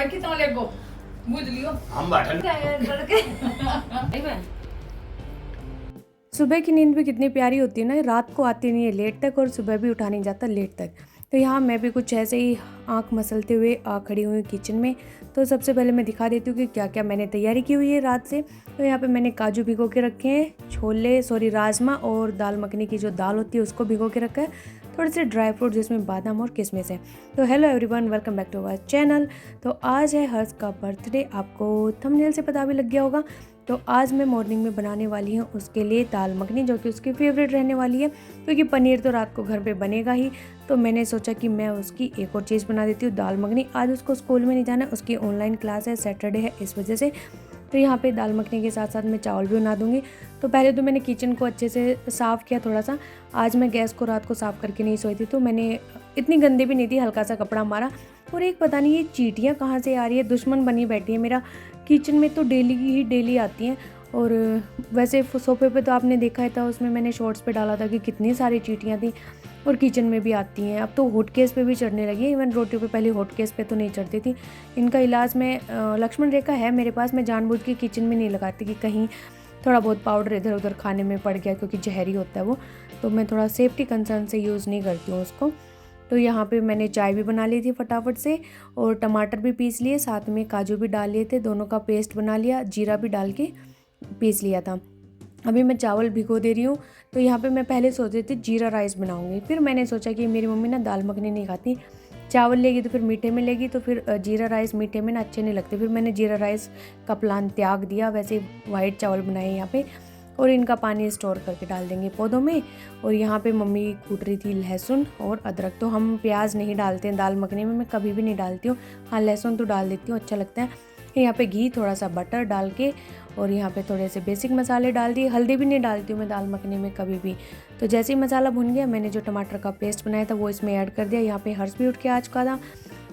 भाई कितना लेगो बुझ लियो हम बैठे सुबह की नींद भी कितनी प्यारी होती है ना, रात को आती नहीं है लेट तक और सुबह भी उठा नहीं जाता लेट तक। तो यहाँ मैं भी कुछ ऐसे ही आंख मसलते हुए खड़ी हुई किचन में। तो सबसे पहले मैं दिखा देती हूँ कि क्या क्या मैंने तैयारी की हुई है रात से। तो यहाँ पे मैंने काजू भिगो के रखे हैं, राजमा और दाल मखनी की जो दाल होती है उसको भिगो के रखा है, थोड़े से ड्राई फ्रूट जिसमें बादाम और किशमिश है। तो hello everyone, welcome back to our channel. तो आज है हर्ष का बर्थडे, आपको थंबनेल से पता भी लग गया होगा। तो आज मैं मॉर्निंग में बनाने वाली हूँ उसके लिए दाल मखनी, जो कि उसकी फेवरेट रहने वाली है, क्योंकि पनीर तो रात को घर पे बनेगा ही। तो मैंने सोचा कि मैं उसकी एक और चीज़ बना देती हूँ, दाल मखनी। आज उसको स्कूल में नहीं जाना है, उसकी ऑनलाइन क्लास है, सैटरडे है, इस वजह से। तो यहाँ पे दाल मखनी के साथ साथ मैं चावल भी बना दूँगी। तो पहले तो मैंने किचन को अच्छे से साफ़ किया थोड़ा सा। आज मैं गैस को रात को साफ़ करके नहीं सोई थी, तो मैंने इतनी गंदी भी नहीं थी, हल्का सा कपड़ा मारा। और एक पता नहीं ये चींटियाँ कहाँ से आ रही है, दुश्मन बनी बैठी है मेरा। किचन में तो डेली आती हैं। और वैसे सोफे पे तो आपने देखा ही था, उसमें मैंने शॉर्ट्स पे डाला था कि कितनी सारी चींटियाँ थी। और किचन में भी आती हैं, अब तो हॉट केस पे भी चढ़ने लगी है। इवन रोटियों पे पहले हॉट केस पे तो नहीं चढ़ती थी। इनका इलाज में लक्ष्मण रेखा है मेरे पास, मैं जानबूझ के किचन में नहीं लगाती कि कहीं थोड़ा बहुत पाउडर इधर उधर खाने में पड़ गया, क्योंकि जहरी होता है वो। तो मैं थोड़ा सेफ्टी कंसर्न से यूज़ नहीं करती हूँ उसको। तो यहाँ पे मैंने चाय भी बना ली थी फटाफट से, और टमाटर भी पीस लिए, साथ में काजू भी डाल लिए थे, दोनों का पेस्ट बना लिया, जीरा भी डाल के पीस लिया था। अभी मैं चावल भिगो दे रही हूँ। तो यहाँ पे मैं पहले सोच रही थी जीरा राइस बनाऊँगी, फिर मैंने सोचा कि मेरी मम्मी ना दाल मखनी नहीं खाती, चावल लेगी तो फिर मीठे में लेगी, तो फिर जीरा राइस मीठे में ना अच्छे नहीं लगते। फिर मैंने जीरा राइस का प्लान त्याग दिया, वैसे वाइट चावल बनाए यहाँ पे। और इनका पानी स्टोर करके डाल देंगे पौधों में। और यहाँ पे मम्मी कूट रही थी लहसुन और अदरक। तो हम प्याज नहीं डालते हैं दाल मखनी में, मैं कभी भी नहीं डालती हूँ। हाँ, लहसुन तो डाल देती हूँ, अच्छा लगता है। यहाँ पे घी, थोड़ा सा बटर डाल के, और यहाँ पे थोड़े से बेसिक मसाले डाल दिए। हल्दी भी नहीं डालती हूँ मैं दाल मखनी में कभी भी। तो जैसे ही मसाला भुन गया, मैंने जो टमाटर का पेस्ट बनाया था वो इसमें ऐड कर दिया। यहाँ पे हर्ष भी उठ के आ चुका था।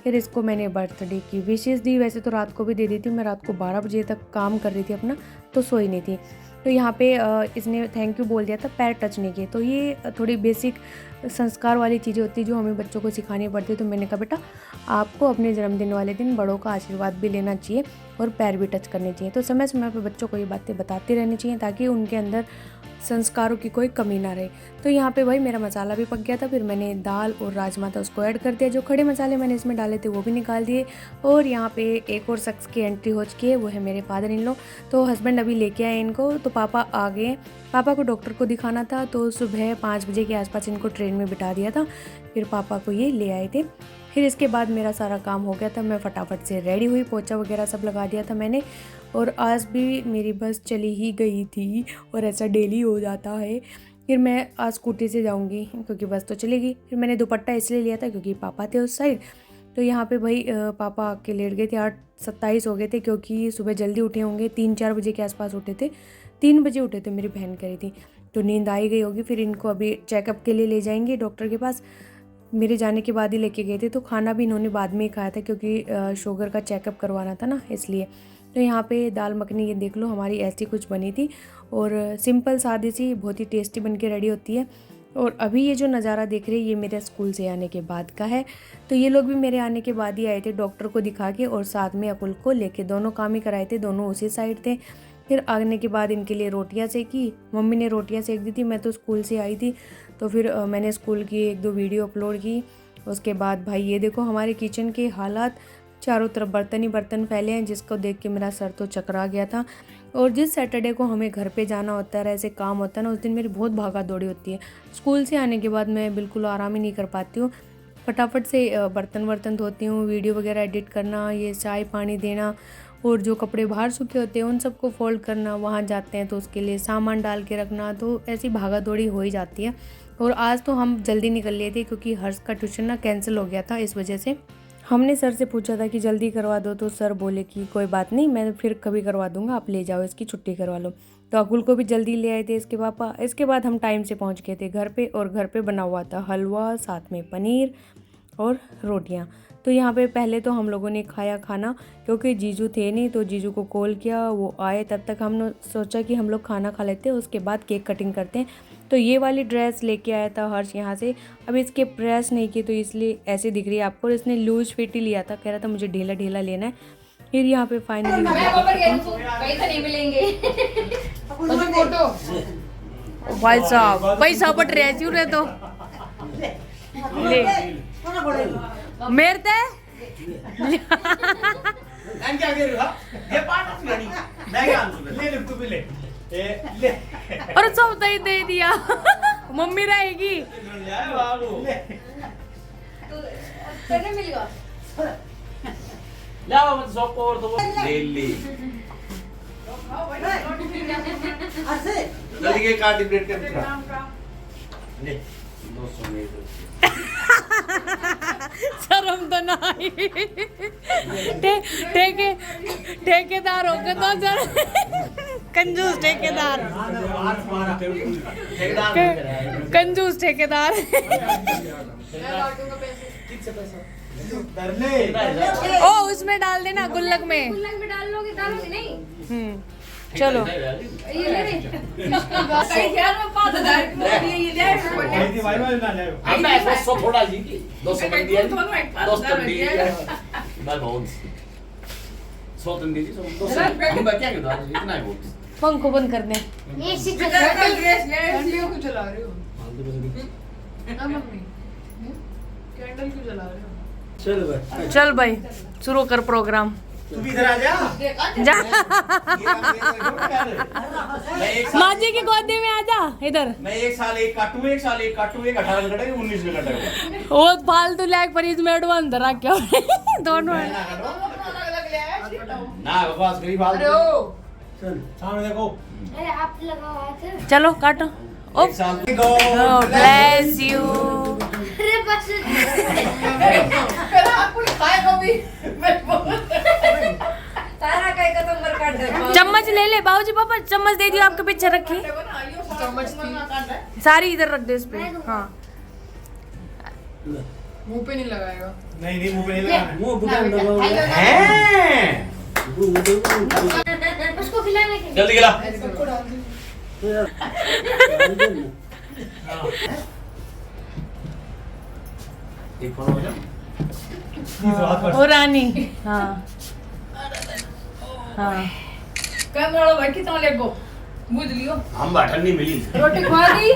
फिर इसको मैंने बर्थडे की विशेष दी, वैसे तो रात को भी दे दी थी, मैं रात को 12 बजे तक काम कर रही थी अपना, तो सोई नहीं थी। तो यहाँ पे इसने थैंक यू बोल दिया था, पैर टच नहीं किए। तो ये थोड़ी बेसिक संस्कार वाली चीज़ें होती है जो हमें बच्चों को सिखानी पड़ती है। तो मैंने कहा बेटा, आपको अपने जन्मदिन वाले दिन बड़ों का आशीर्वाद भी लेना चाहिए और पैर भी टच करने चाहिए। तो समय समय पर बच्चों को ये बातें बताती रहनी चाहिए, ताकि उनके अंदर संस्कारों की कोई कमी ना रहे। तो यहाँ पे भाई मेरा मसाला भी पक गया था। फिर मैंने दाल और राजमा था उसको ऐड कर दिया, जो खड़े मसाले मैंने इसमें डाले थे वो भी निकाल दिए। और यहाँ पे एक और शख्स की एंट्री हो चुकी है, वो है मेरे फादर इन लॉ। तो हस्बैंड अभी लेके आए इनको, तो पापा आ गए। पापा को डॉक्टर को दिखाना था, तो सुबह 5 बजे के आसपास इनको ट्रेन में बिठा दिया था। फिर पापा को ये ले आए थे। फिर इसके बाद मेरा सारा काम हो गया था, मैं फटाफट से रेडी हुई, पोछा वगैरह सब लगा दिया था मैंने। और आज भी मेरी बस चली ही गई थी, और ऐसा डेली हो जाता है। फिर मैं आज स्कूटी से जाऊंगी क्योंकि बस तो चलेगी। फिर मैंने दुपट्टा इसलिए लिया था क्योंकि पापा थे उस साइड। तो यहाँ पे भाई पापा आके लेट गए थे, 8:27 हो गए थे, क्योंकि सुबह जल्दी उठे होंगे, 3-4 बजे के आसपास उठे थे। 3 बजे उठे थे, मेरी बहन कह रही थी। तो नींद आई गई होगी। फिर इनको अभी चेकअप के लिए ले जाएंगे डॉक्टर के पास। मेरे जाने के बाद ही लेके गए थे, तो खाना भी इन्होंने बाद में ही खाया था, क्योंकि शुगर का चेकअप करवाना था ना, इसलिए। तो यहाँ पे दाल मखनी ये देख लो हमारी ऐसी कुछ बनी थी, और सिंपल सादी सी बहुत ही टेस्टी बन के रेडी होती है। और अभी ये जो नज़ारा देख रहे हैं ये मेरे स्कूल से आने के बाद का है। तो ये लोग भी मेरे आने के बाद ही आए थे, डॉक्टर को दिखा के और साथ में अकुल को लेके, दोनों काम ही कराए थे, दोनों उसी साइड थे। फिर आने के बाद इनके लिए रोटियां सेकी, मम्मी ने रोटियां सेक दी थी, मैं तो स्कूल से आई थी। तो फिर मैंने स्कूल की 1-2 वीडियो अपलोड की। उसके बाद भाई ये देखो हमारे किचन के हालात, चारों तरफ बर्तन ही बर्तन फैले हैं, जिसको देख के मेरा सर तो चकरा गया था। और जिस सैटरडे को हमें घर पे जाना होता है, ऐसे काम होता है ना, उस दिन मेरी बहुत भागा दौड़ी होती है। स्कूल से आने के बाद मैं बिल्कुल आराम ही नहीं कर पाती हूँ। फटाफट से बर्तन धोती हूँ, वीडियो वगैरह एडिट करना, ये चाय पानी देना, और जो कपड़े बाहर सूखे होते हैं उन सबको फोल्ड करना, वहाँ जाते हैं तो उसके लिए सामान डाल के रखना, तो ऐसी भागा दौड़ी हो ही जाती है। और आज तो हम जल्दी निकल लिए थे क्योंकि हर्ष का ट्यूशन ना कैंसिल हो गया था, इस वजह से। हमने सर से पूछा था कि जल्दी करवा दो, तो सर बोले कि कोई बात नहीं, मैं फिर कभी करवा दूंगा, आप ले जाओ, इसकी छुट्टी करवा लो। तो अकुल को भी जल्दी ले आए थे इसके पापा। इसके बाद हम टाइम से पहुंच गए थे घर पे, और घर पे बना हुआ था हलवा, साथ में पनीर और रोटियां। तो यहाँ पे पहले तो हम लोगों ने खाया खाना, क्योंकि जीजू थे नहीं, तो जीजू को कॉल किया, वो आए, तब तक हमने सोचा कि हम लोग खाना खा लेते हैं, उसके बाद केक कटिंग करते हैं। तो ये वाली ड्रेस लेके आया था हर्ष यहाँ से। अब इसके प्रेस नहीं की तो इसलिए ऐसे दिख रही है आपको। और इसने लूज फिट ही लिया था, कह रहा था मुझे ढीला ढीला लेना है। फिर यहाँ पे फाइनली कहीं से नहीं मिलेंगे। फोटो भाई साहब पैसा बट रहे तो ले मेरे ते और सब दे दिया। मम्मी रहेगी मिलेगा। जल्दी के कार्ड डिप्रेट कर ले 200 शर्म तो ना आई। ठेकेदार हो गए तो जरा कंजूस ठेकेदार। कंजूस ठेकेदार। ओ उसमें डाल देना गुल्लक में। गुल्लक में डालोगे नहीं। चलो ये ले कहीं ख्याल में 5000 की नोट ये ले अब मैं 200 थोड़ा जी 200 कर दिया 200 दिया मैं बहुत 100 तुम दीजिए 200 हम क्या कहते हैं इतना है बहुत पंखो बंद कर दे। ये शिक्षक ड्रेस ले क्यों चला रहे हो ना मम्मी कैंडल क्यों जला रहे हो। चल भाई शुरू कर प्रोग्राम। तू भी इधर आ जा जा मैं एक माँ जी की गोदी में आ जा इधर। मैं एक साल एक काटू एक 18 का कटेगा 19 में कटेगा वो फालतू लैग पर इसमें एडवांस धरा क्या दोनों ना बकवास करी फालतू चल सामने देखो अरे आप लगाओ हाथ। चलो काटो। एक साल ब्लेस यू। अरे बस आपको खाएगा भी सारा काय खत्म कर काट दे। चम्मच ले ले बाबूजी पापा चम्मच दे दियो आपके पीछे रखी। चम्मच थी सारी इधर रख दे इस पे। हाँ मुंह पे नहीं लगाएगा। नहीं मुंह पे नहीं लगाना मुंह बुटान लगाओ हैं उसको खिलाने के जल्दी खिला सबको डाल दे। एक फोन हो जा ओ रानी। हाँ हाँ कैमरा वाला भाई कितना लेगो बुझ लियो। हम बाटन नहीं मिली रोटी खवा दी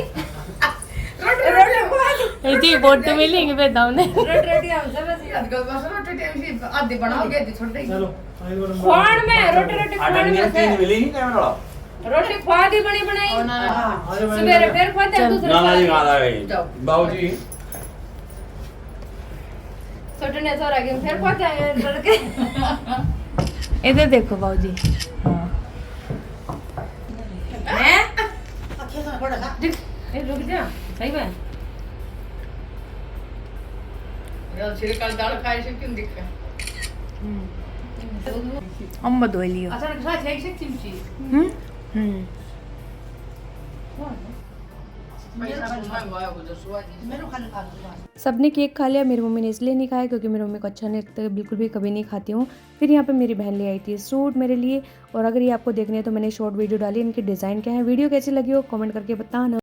रोटी खवा दी इतनी बोट तो मिलेंगे बेदाम ने। रोटी हम सब याद कर बस रोटी टाइम से आधी बनाओगे आधी छोड़ देंगे। चलो खान में रोटी खान बाटन में नहीं मिली नहीं कैमरा वाला रोटी खवा दी बनी बनाई सवेरे फिर खवा दे दूसरे नाना जी कहां आ गए जाओ। बाबूजी छोटे ने सो रहा फिर खवा दे लड़के इधर देखो बाबूजी। हैं ए रुक जा सही बात यार छिलका दाल खाए से क्यों दिक्कत। अम्मा धो लियो। अचानक साथ एक से चिमची सबने केक खा लिया। मेरी मम्मी ने इसलिए नहीं खाया क्योंकि मेरी मम्मी को अच्छा नहीं लगता, बिल्कुल भी कभी नहीं खाती हूँ। फिर यहाँ पे मेरी बहन ले आई थी सूट मेरे लिए। और अगर ये आपको देखने है तो मैंने शॉर्ट वीडियो डाली, इनके डिज़ाइन क्या है। वीडियो कैसी लगी हो कमेंट करके बताना।